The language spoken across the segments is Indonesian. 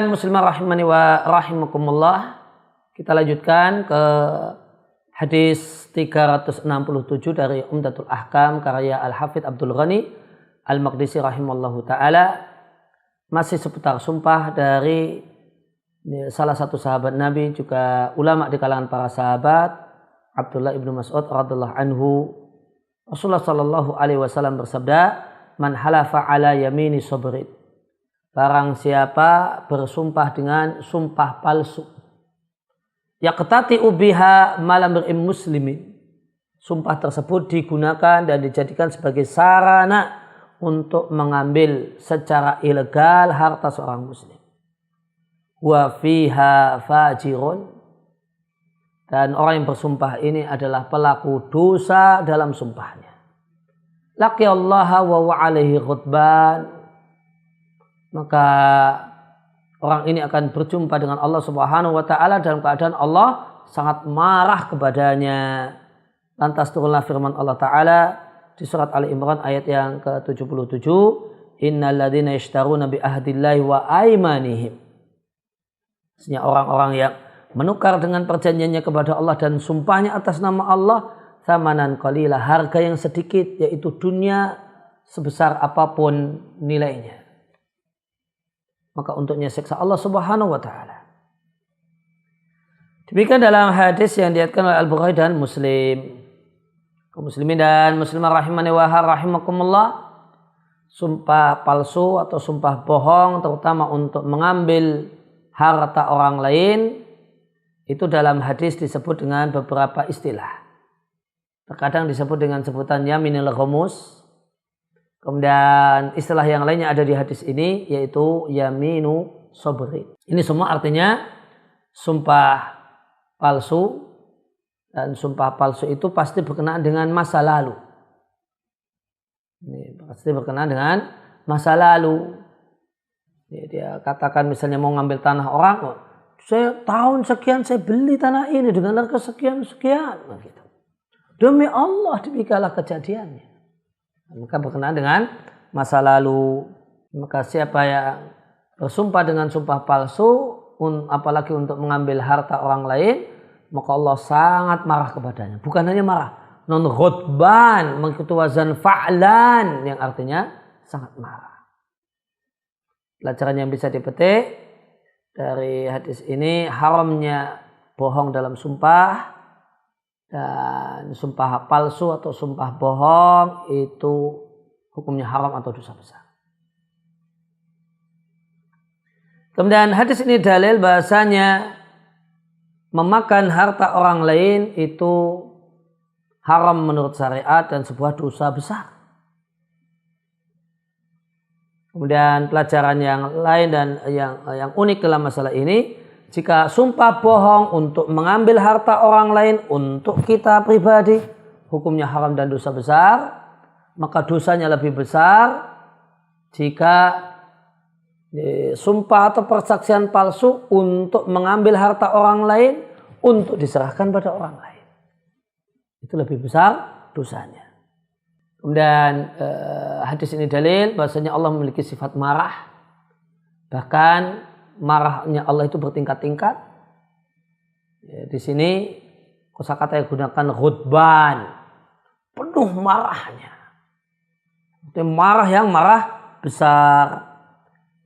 dan muslimah rahimani wa rahimakumullah, kita lanjutkan ke hadis 367 dari Umdatul Ahkam karya Al-Hafidz Abdul Ghani Al-Maqdisi rahimallahu ta'ala. Masih seputar sumpah dari salah satu sahabat Nabi, juga ulama di kalangan para sahabat, Abdullah ibnu Mas'ud radhiyallahu anhu. Rasulullah sallallahu alaihi wasallam bersabda, "Man halafa ala yamini sabrit." Barang siapa bersumpah dengan sumpah palsu, yaqtati biha malam birim muslimin. Sumpah tersebut digunakan dan dijadikan sebagai sarana untuk mengambil secara ilegal harta seorang muslim. Wa fiha fajirun, dan orang yang bersumpah ini adalah pelaku dosa dalam sumpahnya. Laqiyallaha wa huwa alaihi ghadban, maka orang ini akan berjumpa dengan Allah Subhanahu wa taala dalam keadaan Allah sangat marah kepadanya. Lantas turunlah firman Allah taala di surat Ali Imran ayat yang ke-77, "Innal ladzina yashtaruna bi ahdillahi wa aymanihim." Maksudnya orang-orang yang menukar dengan perjanjiannya kepada Allah dan sumpahnya atas nama Allah, tsamanan qalila, harga yang sedikit, yaitu dunia sebesar apapun nilainya, maka untuknya siksa Allah Subhanahu wa taala. Demikian dalam hadis yang diriwayatkan oleh Al-Bukhari dan Muslim. Kaum muslimin dan muslimah rahimani wa rahimakumullah, sumpah palsu atau sumpah bohong terutama untuk mengambil harta orang lain itu dalam hadis disebut dengan beberapa istilah. Terkadang disebut dengan sebutan yaminul ghamus. Kemudian istilah yang lainnya ada di hadis ini, yaitu yaminu sabri. Ini semua artinya sumpah palsu, dan sumpah palsu itu pasti berkenaan dengan masa lalu. Ini pasti berkenaan dengan masa lalu. Dia katakan misalnya mau ngambil tanah orang, saya tahun sekian saya beli tanah ini dengan harga sekian-sekian. Begitu. Demi Allah demikianlah kejadiannya. Maka berkenaan dengan masa lalu. Maka siapa yang bersumpah dengan sumpah palsu, apalagi untuk mengambil harta orang lain, maka Allah sangat marah kepadanya. Bukan hanya marah, non ghadban, mengikuti wazan fa'lan yang artinya sangat marah. Pelajaran yang bisa dipetik dari hadis ini, haramnya bohong dalam sumpah. Dan sumpah palsu atau sumpah bohong itu hukumnya haram atau dosa besar. Kemudian hadis ini dalil bahasanya memakan harta orang lain itu haram menurut syariat dan sebuah dosa besar. Kemudian pelajaran yang lain dan yang unik dalam masalah ini, jika sumpah bohong untuk mengambil harta orang lain untuk kita pribadi, hukumnya haram dan dosa besar, maka dosanya lebih besar jika sumpah atau persaksian palsu untuk mengambil harta orang lain untuk diserahkan pada orang lain. Itu lebih besar dosanya. Kemudian hadis ini dalil bahwasanya Allah memiliki sifat marah. Bahkan marahnya Allah itu bertingkat-tingkat. Di sini kosakata yang gunakan ghadban, penuh marahnya. Itu marah yang marah besar.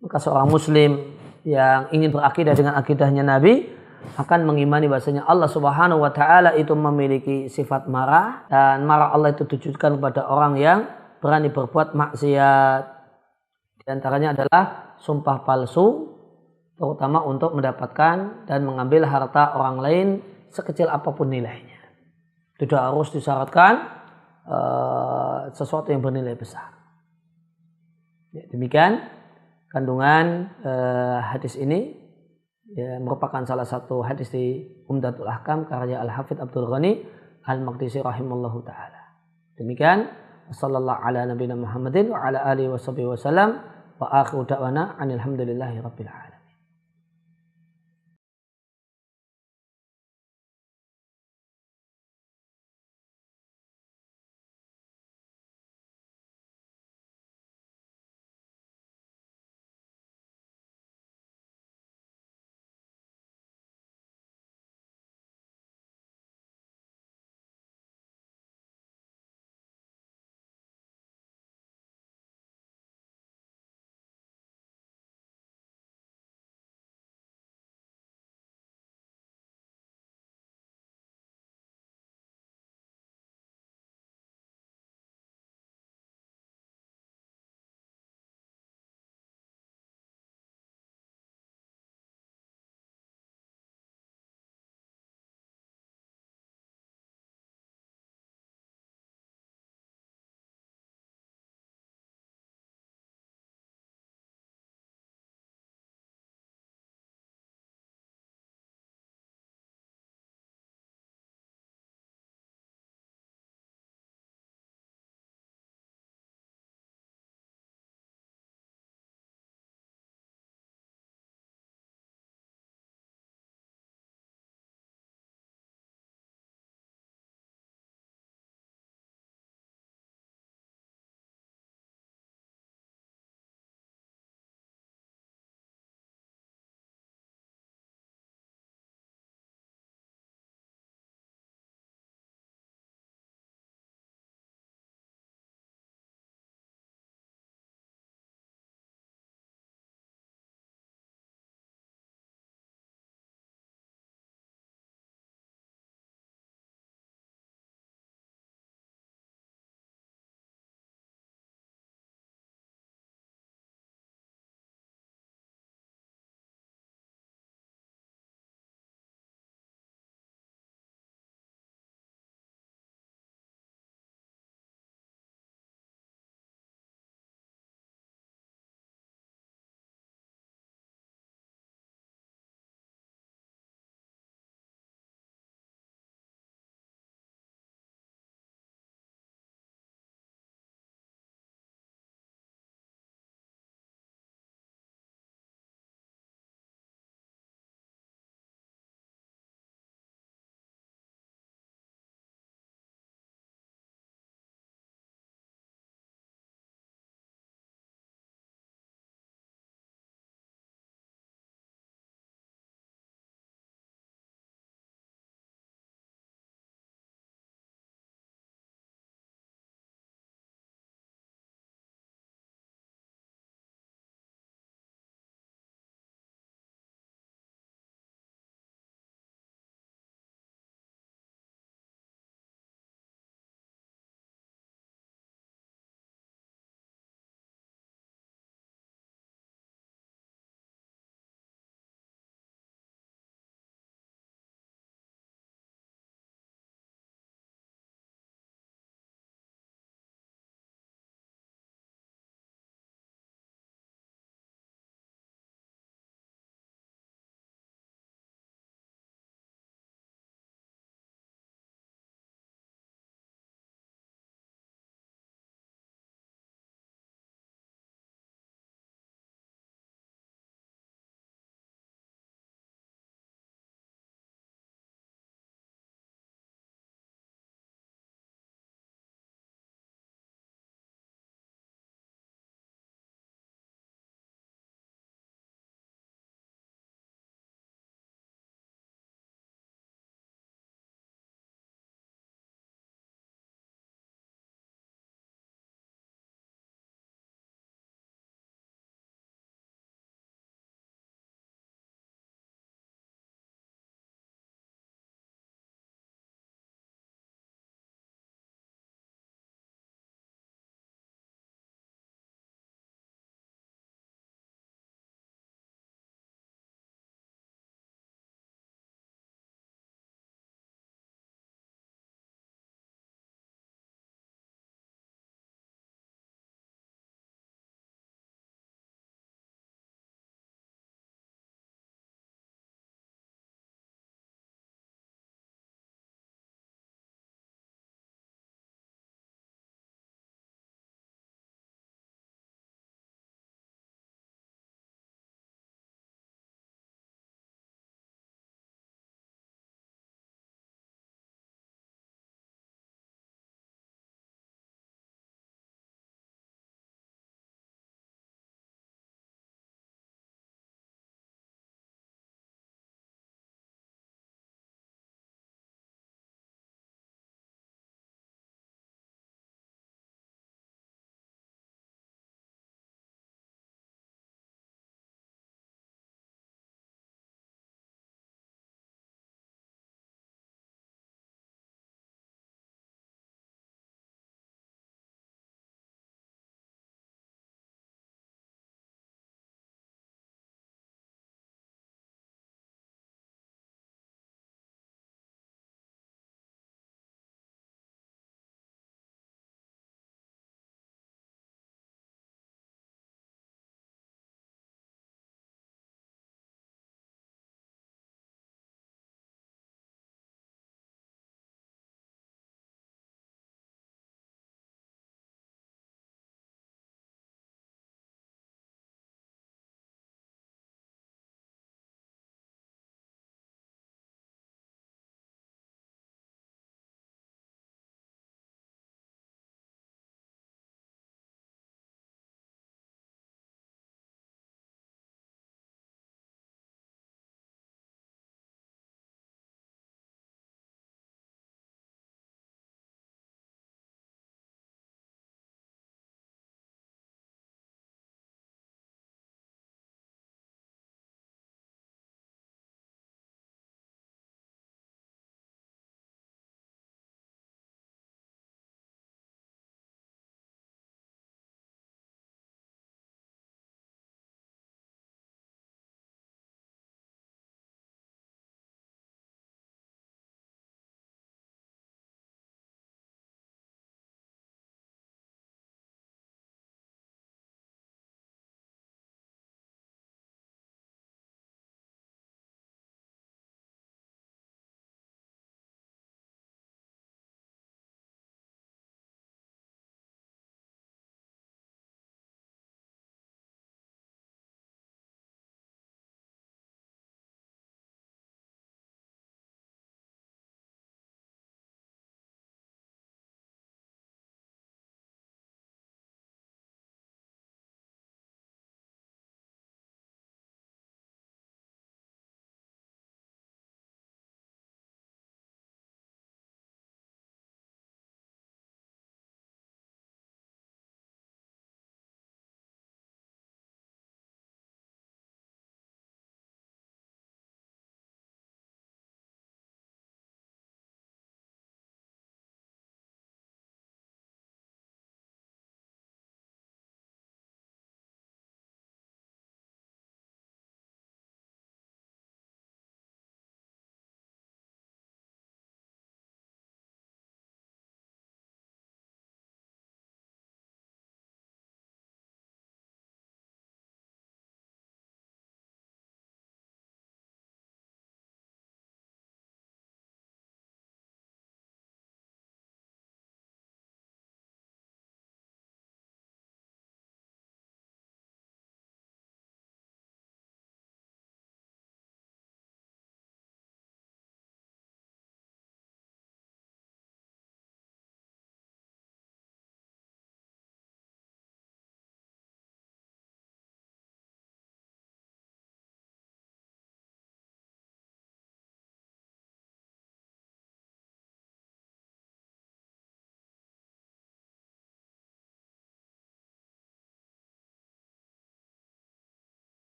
Maka seorang muslim yang ingin berakidah dengan akidahnya Nabi akan mengimani bahasanya Allah Subhanahu wa taala itu memiliki sifat marah, dan marah Allah itu ditujukan kepada orang yang berani berbuat maksiat. Di antaranya adalah sumpah palsu, terutama untuk mendapatkan dan mengambil harta orang lain sekecil apapun nilainya. Tidak harus disyaratkan sesuatu yang bernilai besar. Ya, demikian kandungan hadis ini, ya, merupakan salah satu hadis di Umdatul Ahkam karya Al-Hafidz Abdul Ghani Al-Maqdisi rahimallahu ta'ala. Demikian, sallallahu ala nabiyina Muhammadin wa ala alihi wa sahbihi wa sallam, wa akhiru da'wana anil hamdulillahi rabbil alamin.